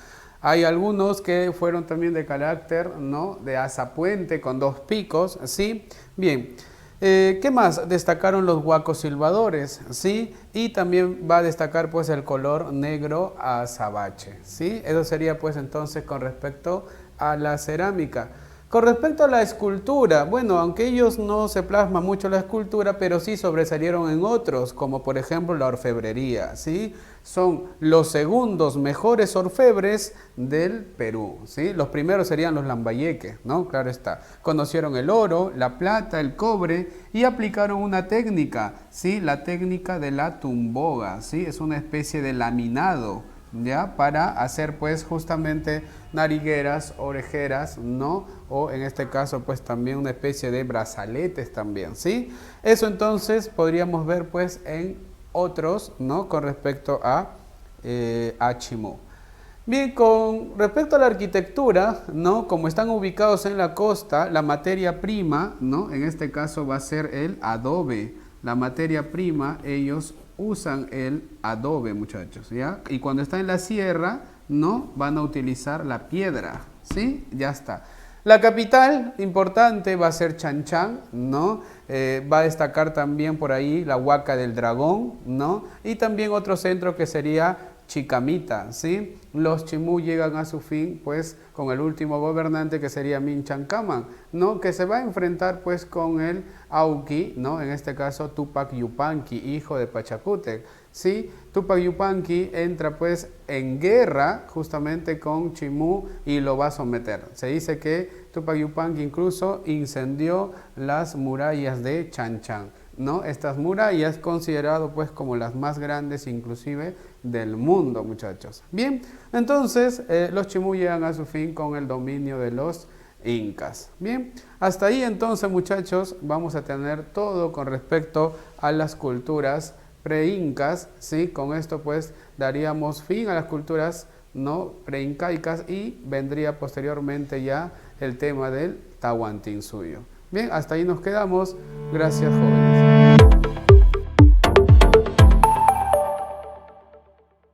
Hay algunos que fueron también de carácter, ¿no? De asa puente con dos picos, ¿sí? Bien, ¿qué más? Destacaron los huacos silbadores, ¿sí? Y también va a destacar pues el color negro azabache, ¿sí? Eso sería pues entonces con respecto a la cerámica. Con respecto a la escultura, bueno, aunque ellos no se plasma mucho la escultura, pero sí sobresalieron en otros, como por ejemplo la orfebrería, ¿sí? Son los segundos mejores orfebres del Perú, ¿sí? Los primeros serían los Lambayeque, ¿no? Claro está. Conocieron el oro, la plata, el cobre y aplicaron una técnica, ¿sí? La técnica de la tumboga, ¿sí? Es una especie de laminado, ¿ya? Para hacer pues justamente narigueras, orejeras, ¿no? O en este caso pues también una especie de brazaletes también, ¿sí? Eso entonces podríamos ver pues en otros, ¿no? Con respecto a Chimú. Bien, con respecto a la arquitectura, ¿no? Como están ubicados en la costa, la materia prima, ¿no? En este caso va a ser el adobe. La materia prima, ellos usan el adobe, muchachos, ¿ya? Y cuando está en la sierra, ¿no? Van a utilizar la piedra, ¿sí? Ya está. La capital importante va a ser Chanchan, ¿no? Va a destacar también por ahí la Huaca del Dragón, ¿no? Y también otro centro que sería Chicamita, ¿sí? Los Chimú llegan a su fin, pues, con el último gobernante que sería Minchancaman, ¿no? Que se va a enfrentar, pues, con el Auqui, ¿no? En este caso, Tupac Yupanqui, hijo de Pachacútec, ¿sí? Tupac Yupanqui entra, pues, en guerra justamente con Chimú y lo va a someter. Se dice que Tupac Yupanqui incluso incendió las murallas de Chanchan. ¿no? Estas murallas considerado pues como las más grandes inclusive del mundo, muchachos. Bien, entonces los Chimú llegan a su fin con el dominio de los incas. Bien, hasta ahí entonces, muchachos, vamos a tener todo con respecto a las culturas pre-incas, ¿sí? Con esto pues daríamos fin a las culturas no preincaicas y vendría posteriormente ya el tema del Tahuantinsuyo. Bien, hasta ahí nos quedamos. Gracias, jóvenes.